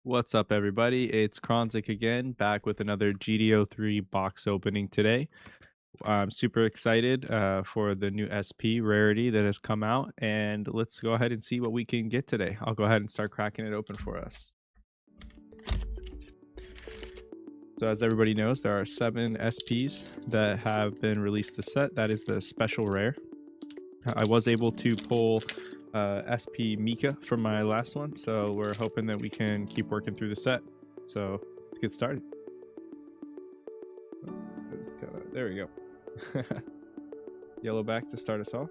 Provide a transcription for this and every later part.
What's up, everybody? It's Kronzik again, back with another GD03 box opening today. I'm super excited for the new SP rarity that has come out, and let's go ahead and see what we can get today. I'll go ahead and start cracking it open for us. So as everybody knows, there are 7 SPs that have been released this set. That is the special rare. I was able to pull SP Mika from my last one, so we're hoping that we can keep working through the set. So let's get started. There we go. Yellow back to start us off.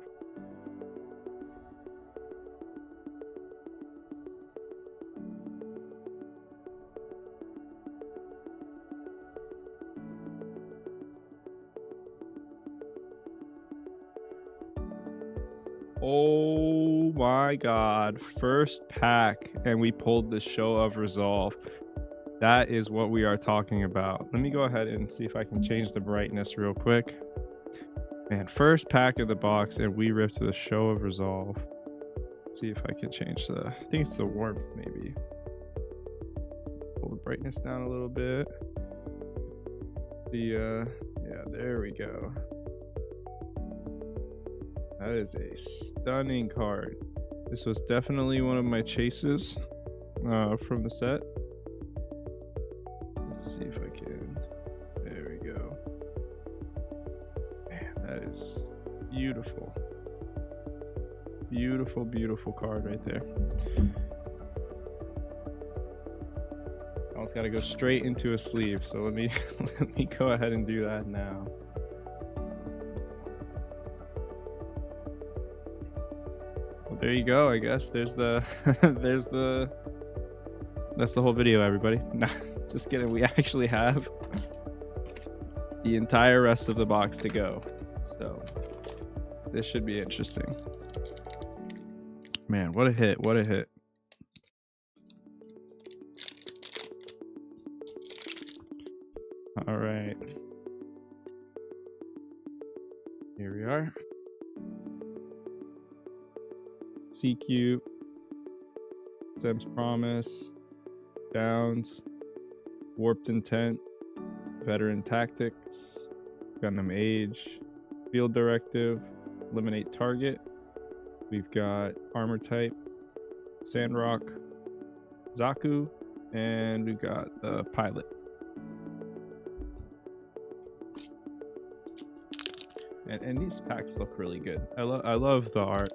Oh my god, first pack, and we pulled the Show of Resolve. That is what we are talking about. Let me go ahead and see if I can change the brightness real quick. Man, first pack of the box, and we ripped the Show of Resolve. Let's see if I can change I think it's the warmth, maybe. Pull the brightness down a little bit. Yeah, there we go. That is a stunning card. This was definitely one of my chases from the set. Let's see if I can. There we go. Man, that is beautiful. Beautiful, beautiful card right there. It's got to go straight into a sleeve, so let me go ahead and do that now. Well, there you go. I guess there's the that's the whole video, everybody. Nah, just kidding. We actually have the entire rest of the box to go, so this should be interesting. Man, what a hit! What a hit! All right, here we are. CQ, Zem's Promise, Downs, Warped Intent, Veteran Tactics, Gundam Age, Field Directive, Eliminate Target. We've got Armor Type, Sandrock, Zaku, and we've got the Pilot. And these packs look really good. I love the art.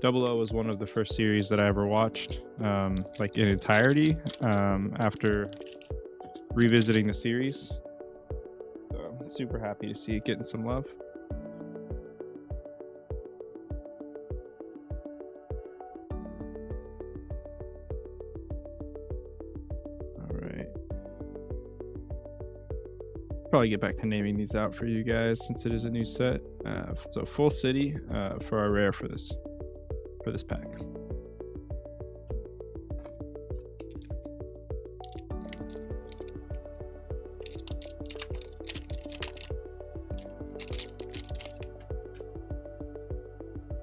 00 was one of the first series that I ever watched, like in entirety, after revisiting the series. So I'm super happy to see it getting some love. All right. Probably get back to naming these out for you guys since it is a new set. So full city for our rare for this pack.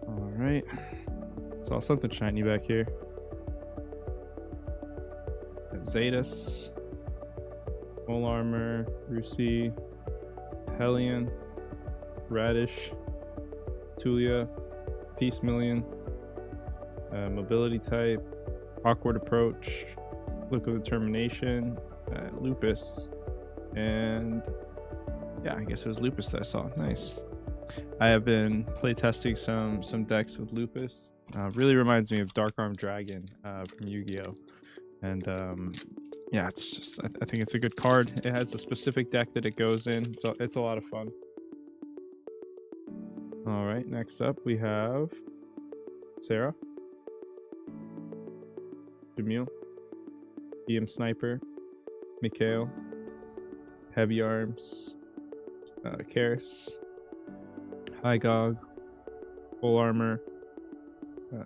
All right, saw something shiny back here. Zetas, Full Armor, Rusi, Hellion, Radish, Tulia, Peace Million, Mobility Type, Awkward Approach, Look of Determination, Lupus, and yeah, I guess it was Lupus that I saw. Nice. I have been playtesting some decks with Lupus. Really reminds me of Dark Arm Dragon from Yu-Gi-Oh! And yeah, it's just I think it's a good card. It has a specific deck that it goes in, so it's a lot of fun. All right, next up we have Sarah, Jamil, BM Sniper, Mikhail, Heavy Arms, Karis, Hygog, Full Armor,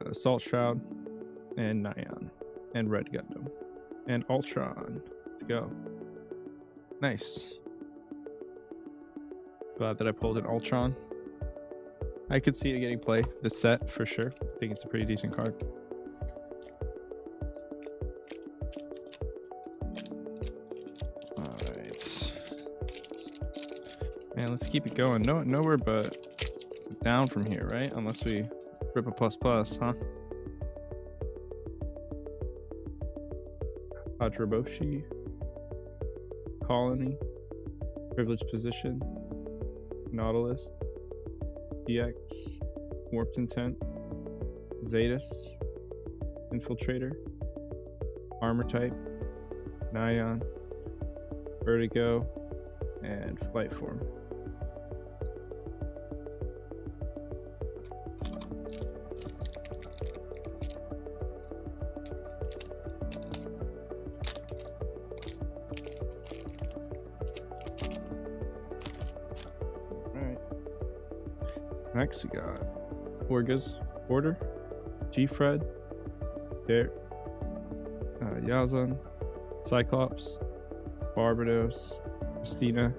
Assault Shroud, and Nyan, and Red Gundam, and Ultron. Let's go. Nice. Glad that I pulled an Ultron. I could see it getting play this set for sure. I think it's a pretty decent card. Man, let's keep it going. Nowhere but down from here, right? Unless we rip a plus plus, huh? Hadraboshi, Colony, Privileged Position, Nautilus, DX, Warped Intent, Zetas, Infiltrator, Armor Type, Nyan, Vertigo, and Flight Form. Next we got Orga's Order, G-Fred, Yazan, Cyclops, Barbados, Christina,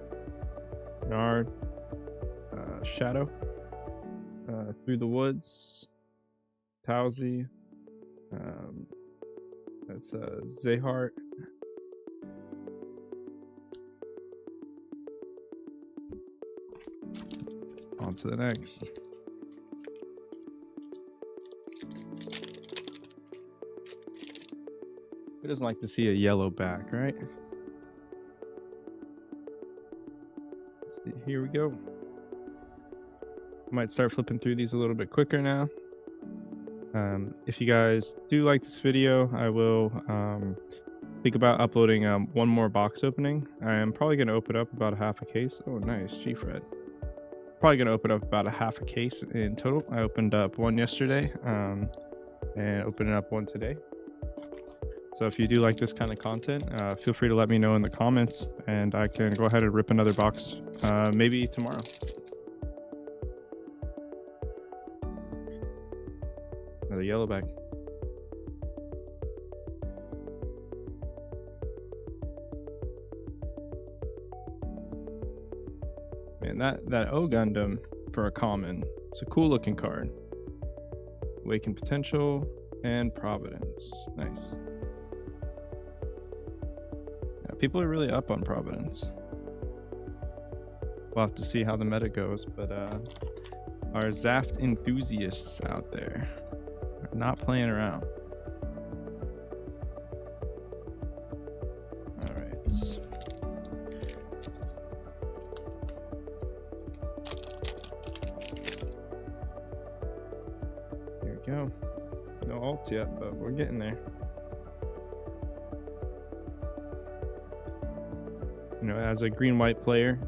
Nard, Shadow, Through the Woods, Tauzi, that's Zahart, on to the next. Who doesn't like to see a yellow back, right? Let's see, here we go. I might start flipping through these a little bit quicker now. If you guys do like this video, I will think about uploading one more box opening. I am probably going to open up about a half a case. Oh, nice, G-Fred. Probably going to open up about a half a case in total. I opened up one yesterday and opening up one today. So if you do like this kind of content, feel free to let me know in the comments, and I can go ahead and rip another box maybe tomorrow. Another yellow bag. Man, that O Gundam for a common, it's a cool looking card. Awaken Potential and Providence. Nice. Yeah, people are really up on Providence. We'll have to see how the meta goes, but our Zaft enthusiasts out there are not playing around. All right. There we go. No alts yet, but we're getting there. You know, as a green-white player,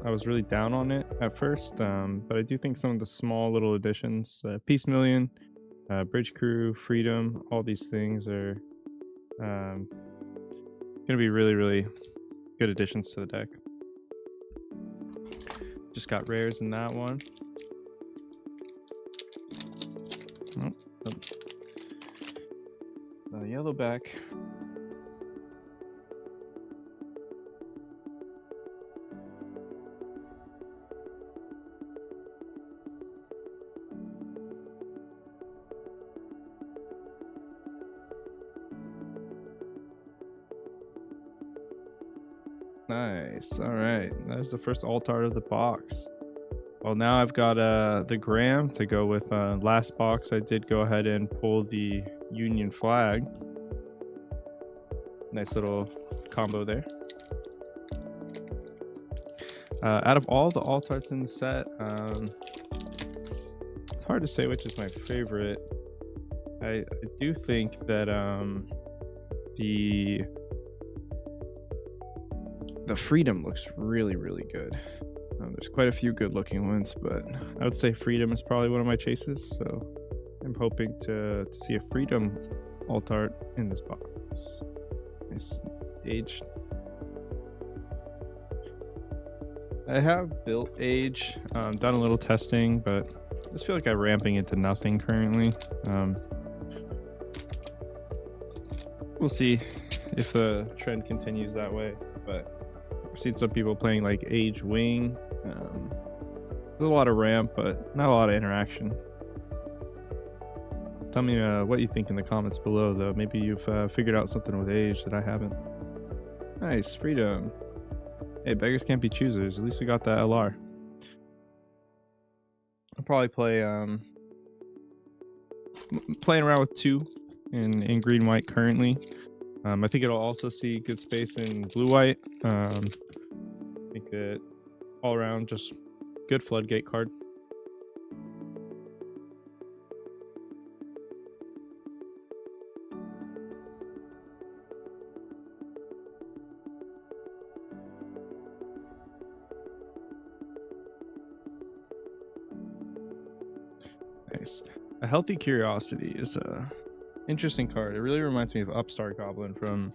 I was really down on it at first, but I do think some of the small little additions, Peace Million, Bridge Crew, Freedom, all these things are going to be really, really good additions to the deck. Just got rares in that one. Oh, yellow back. Nice. All right, that's the first alt art of the box. Well, now I've got the Graham to go with. Last box I did go ahead and pull the Union flag. Nice little combo there. Out of all the alt arts in the set, it's hard to say which is my favorite. I do think that the Freedom looks really, really good. There's quite a few good looking ones, but I would say Freedom is probably one of my chases, so I'm hoping to see a Freedom alt art in this box. Nice Age. I have built Age, done a little testing, but I just feel like I'm ramping into nothing currently. We'll see if the trend continues that way, but I've seen some people playing like Age Wing. There's a lot of ramp, but not a lot of interaction. Tell me what you think in the comments below, though. Maybe you've figured out something with Age that I haven't. Nice, Freedom. Hey, beggars can't be choosers. At least we got that LR. I'll probably play playing around with 2 in green white currently. I think it'll also see good space in blue white. I think that all around just good floodgate card. Nice. A Healthy Curiosity is a interesting card. It really reminds me of Upstart Goblin from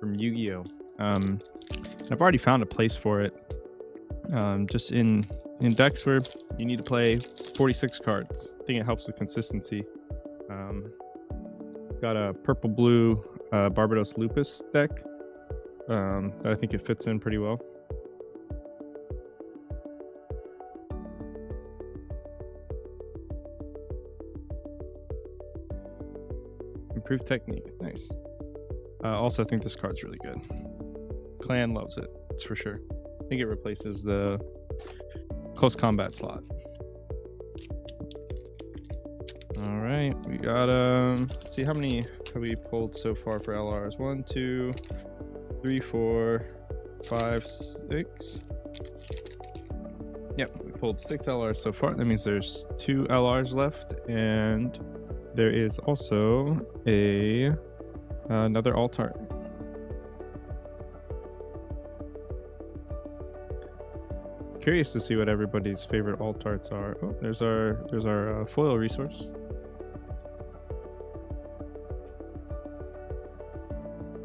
Yu-Gi-Oh. I've already found a place for it. Just in decks where you need to play 46 cards. I think it helps with consistency. Got a purple blue Barbados Lupus deck that I think it fits in pretty well. Improved technique, nice. Also, I think this card's really good. Clan loves it, that's for sure. I think it replaces the close combat slot. All right, we got let's see how many have we pulled so far for LRs. 1, 2, 3, 4, 5, 6. Yep, we pulled 6 LRs so far. That means there's 2 LRs left, and there is also another alt art. Curious to see what everybody's favorite alt arts are. Oh, there's our foil resource.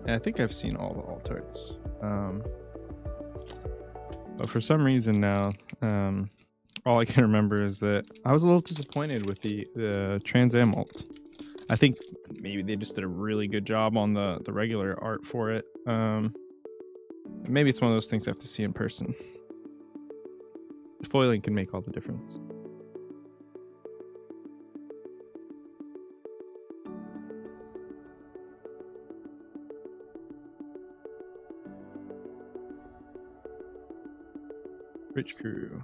And I think I've seen all the alt arts. But for some reason now, all I can remember is that I was a little disappointed with the Trans Am alt. I think maybe they just did a really good job on the regular art for it. Maybe it's one of those things I have to see in person. Foiling can make all the difference. Rich Crew.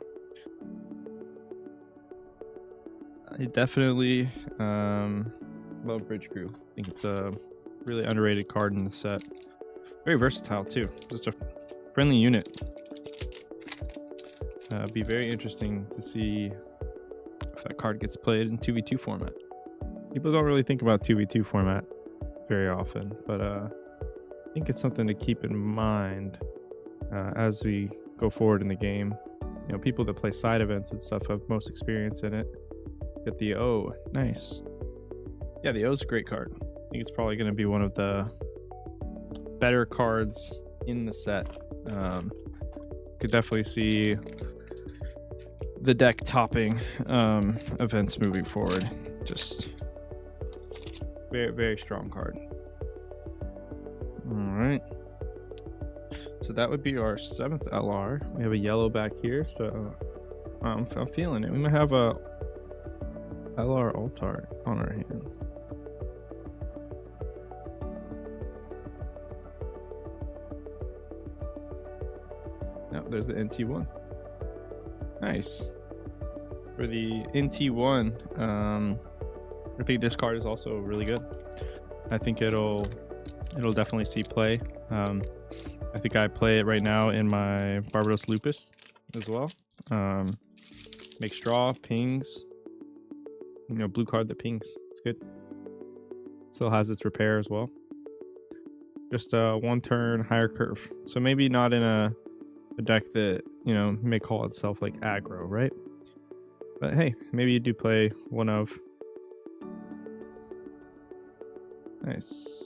I definitely love Bridge Crew. I think it's a really underrated card in the set. Very versatile too. Just a friendly unit. Be very interesting to see if that card gets played in 2v2 format. People don't really think about 2v2 format very often, but I think it's something to keep in mind as we go forward in the game. You know, people that play side events and stuff have most experience in it. Get the O, nice. Yeah, the O's a great card. I think it's probably going to be one of the better cards in the set. Could definitely see the deck topping events moving forward. Just very, very strong card. All right. So that would be our 7th LR. We have a yellow back here, so I'm feeling it. We might have a LR alt art on our hands. Now there's the NT1. Nice. For the NT1, I think this card is also really good. I think it'll definitely see play. I think I play it right now in my Barbados Lupus as well. Makes draw, pings. You know, blue card that pings. It's good. Still has its repair as well. Just a 1 turn higher curve. So maybe not in a deck that, you know, may call itself like aggro, right? But hey, maybe you do play one of. Nice.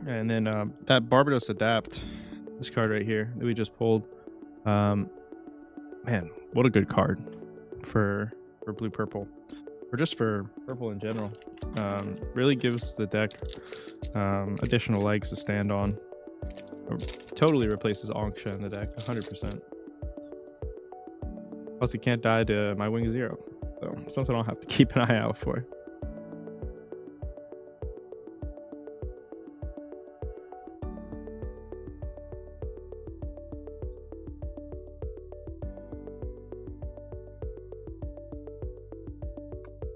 And then that Barbados Adapt, this card right here that we just pulled. Man, what a good card for blue purple, or just for purple in general. Really gives the deck additional legs to stand on. Totally replaces Onksha in the deck 100%. Plus it can't die to my Wing 0, so something I'll have to keep an eye out for.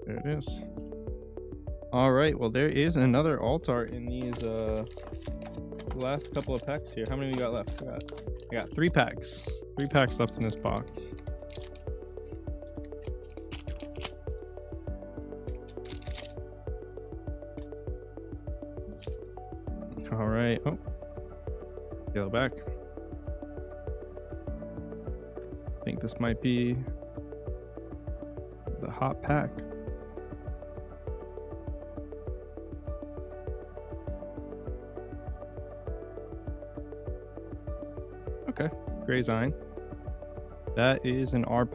There it is. All right, well, there is another alt art in these last couple of packs here. How many we got left? I got 3 packs. 3 packs left in this box. All right. Oh, yellow back. I think this might be the hot pack. Okay, Gray Zine. That is an R+.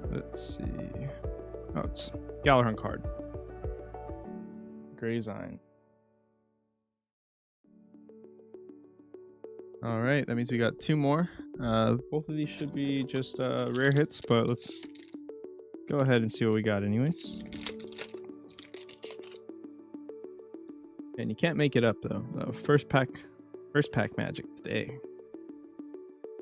Let's see. Oh, it's Galahorn card. Gray Zine. All right, that means we got 2 more. Both of these should be just rare hits, but let's go ahead and see what we got anyways. And you can't make it up though. First pack magic today.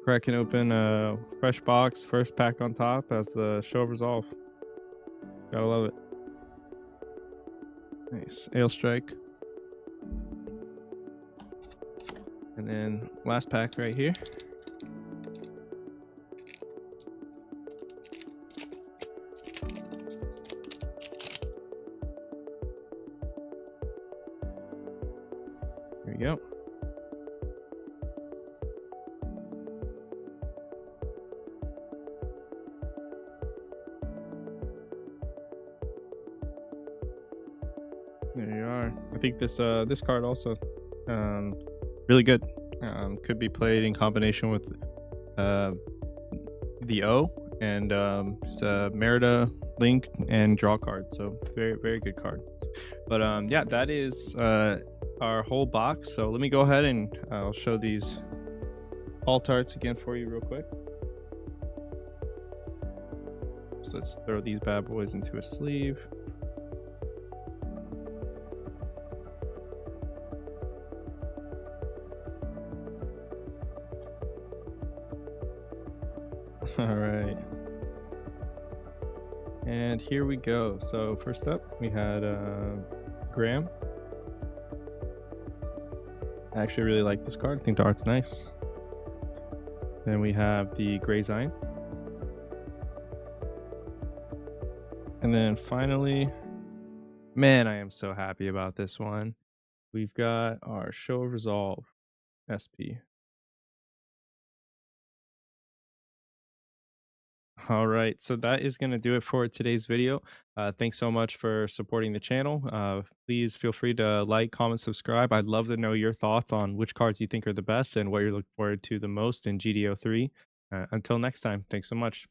Cracking open a fresh box, first pack on top as the show of resolve. Gotta love it. Nice. Ale Strike. And then last pack right here. There we go. There you are. I think this card also really good. Could be played in combination with the O and it's a Merida Link and draw card. So very, very good card. But yeah, that is our whole box. So let me go ahead and I'll show these alt arts again for you real quick. So let's throw these bad boys into a sleeve. All right. And here we go. So first up, we had Graham. I actually really like this card. I think the art's nice. Then we have the Gray Zine. And then finally, man, I am so happy about this one. We've got our Show of Resolve SP. All right, so that is going to do it for today's video. Thanks so much for supporting the channel. Please feel free to like, comment, subscribe. I'd love to know your thoughts on which cards you think are the best and what you're looking forward to the most in GD03. Until next time, thanks so much.